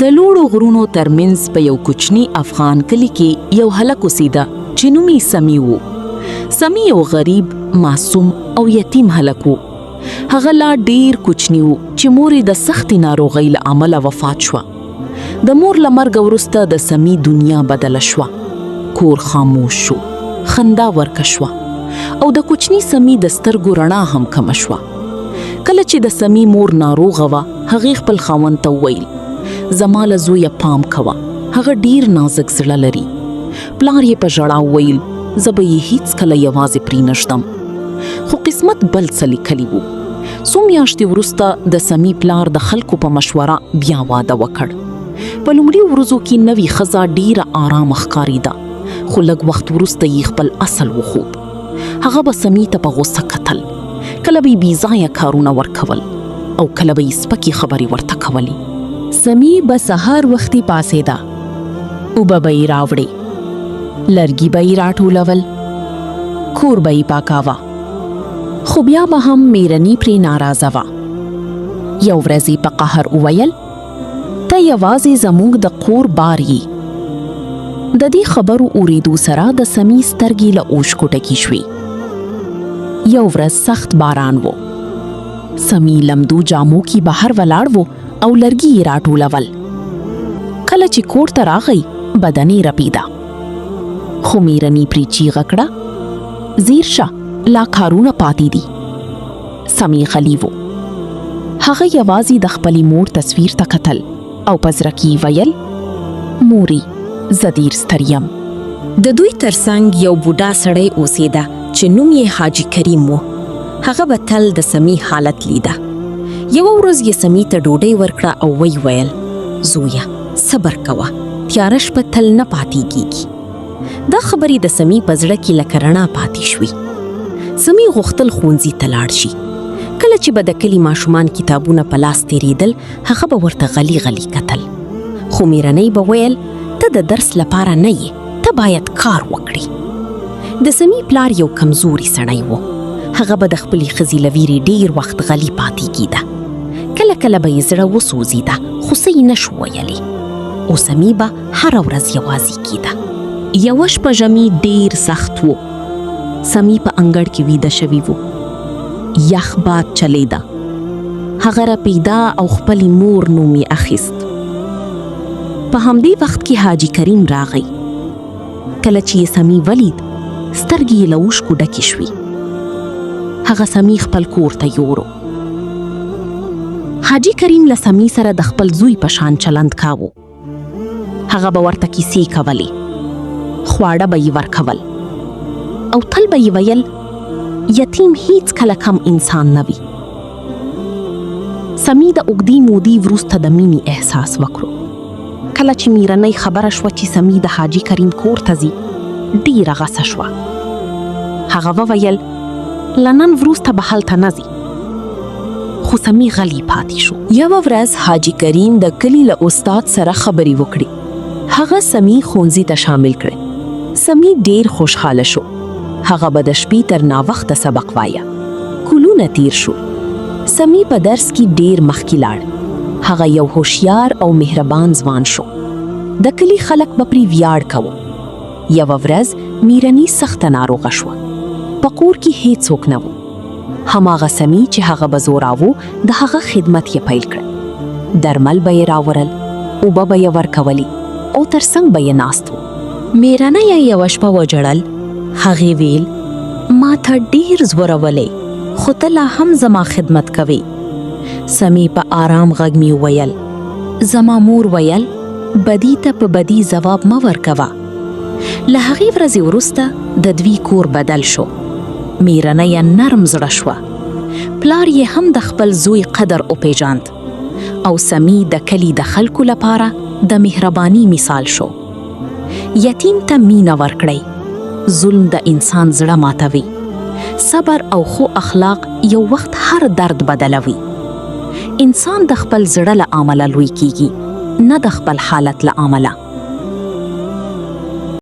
د لوړو غرونو ترمنځ په یو کوچني افغان کلی کې یو هلک اوسېده چې نوم یې سمی و. سمی یو غریب، معصوم او یتیم هلک و. هغه لا ډیر کوچنی و چې مور یې د سختې ناروغۍ له امله وفات شوه. د مور له مرګه وروسته د سمی دنیا بدله شوه. کور خاموش شو، خندا ورکه شوه او د کوچني سمی د سترګو رڼا هم کمه شوه. کله چې د سمی مور ناروغه وه، هغې خپل خاوند ته وویل: زما له زویه پام کوه، هغه ډیر نازک زړه لري. پلار یې په ژړا وویل: زه به یې هیڅکله یوازې پرېنږدم. خو قسمت بل څه لیکلی و. څو میاشتې وروسته د سمی پلار د خلکو په مشوره بیا واده وکړ. په لومړي ورځو کې نوې ښځه ډیره آرامه ښکارېده، خو لږ وخت وروسته یې خپل اصل وښود. هغه به سمی ته په غوسه کتل، کله به یې بېځایه کارونه ورکول او کله به یې سپکې خبرې ورته کولې. سمی به سهار وختي پاسېده، اوبه به یې راوړې، لرګي به یې راټولول، کور به یې پاکاوه. خو بیا به هم میرني پرې ناراضه وه. یو ورځ یې په قهر وویل: ته یوازې زموږ د کور بار یې. د دې خبرو اورېدو سره د سمی سترګې له اوښکو ډکې شوې. یو ورځ سخت باران و. سمی لمدو جامو کې بهر ولاړ و او لرګي یې راټولول. کله چې کور ته راغی، بدن یې رپېده. خو میرني پرې چیغه کړه: زیر شه، لا کارونه پاتې دي. سمی غلی و. هغه یوازې د خپلې مور تصویر ته کتل او په زړه کې ویل: مورې، زه ډېر ستړی یم. د دوی ترڅنګ یو بوډا سړی اوسېده چې نوم یې حاجي کریم و. هغه به تل د سمی حالت لیده. یوه ورځ یې سمی ته ډوډۍ ورکړه او وی ویل: زویه، صبر کوه، تیاره شپه تل نه پاتې کېږي. دا خبرې د سمی په زړه کې لکه رڼا پاتې شوې. سمی غوښتل ښوونځي ته لاړ شي. کله چې به د کلي ماشومان کتابونه په لاس تېرېدل، هغه به ورته غلی غلی کتل. خو میرنۍ به ویل: ته د درس لپاره نه یې، ته باید کار وکړې. د سمی پلار یو کمزوري سړی و. هغه به د خپلې ښځې له ویرې ډېر وخت غلی پاتې کېده. کله کله به یې زړه وسوځېده، خو څه یې نه شو ویلی. او سمی به هره ورځ یوازې کېده. یوه شپه ژمی ډېر سخت و. سمی په انګړ کې ویده شوی و. یخ باد چلیده. هغه رپېده او خپلې مور نوم یې اخیست. په همدې وخت کې حاجي کریم راغی. کله چې یې سمی ولید، سترګې یې له اوښکو ډکې شوې. هغه سمی خپل کور ته یوړو. حاجي کریم له سمی سره د خپل زوی په شان چلند کاوه. هغه به ورته کیسې کولې، خواړه به یې ورکول او تل به یې ویل: یتیم هیڅ کله کم انسان نه وي. سمی د اوږدې مودې وروسته د مینې احساس وکړو. کله چې میرنۍ خبره شوه چې سمی د حاجي کریم کور ته ځي، ډېره غصه شوه. هغه وویل: له نن وروسته به هلته نه ځي. خو سمی غلی پاتې شو. یوه ورځ حاجي کریم د کلي له استاد سره خبرې وکړې. هغه سمی ښوونځي ته شامل کړې. سمی ډېر خوشحاله شو. هغه به د شپې تر ناوخته سبق وایه. کلونه تیر شو. سمی په درس کې ډېر مخکې لاړ. هغه یو هوښیار او مهربان ځوان شو. د کلي خلک به پرې ویاړ کوه. یوه ورځ میرني سخته ناروغه شوه. په کور کې هیڅوک نه و. هماغه سمی چې هغه به زوراوه، د هغه خدمت یې پیل کړ. درمل به یې راوړل، اوبه به یې ورکولې او تر څنګ به یې ناست و. میرنۍ یې یوه شپه وژړل. هغې ویل: ما ته ډېر زورولې، خو ته لا هم زما خدمت کوې. سمی په آرام غږ مې وویل: زما مور ویل: بدی ته په بدی ځواب مه ورکوه. له هغې ورځې وروسته د دوی کور بدل شو. میرنۍ نرم زړه شوه. پلار یې هم د خپل زوی قدر وپیژاند او سمی د کلي د خلکو لپاره د مهرباني مثال شو. یتیم ته مینه ورکړئ. ظلم د انسان زړه ماتوي. صبر او خو اخلاق یو وخت هر درد بدلوي. انسان د خپل زړه له امله لوی کیږي، نه د خپل حالت له امله.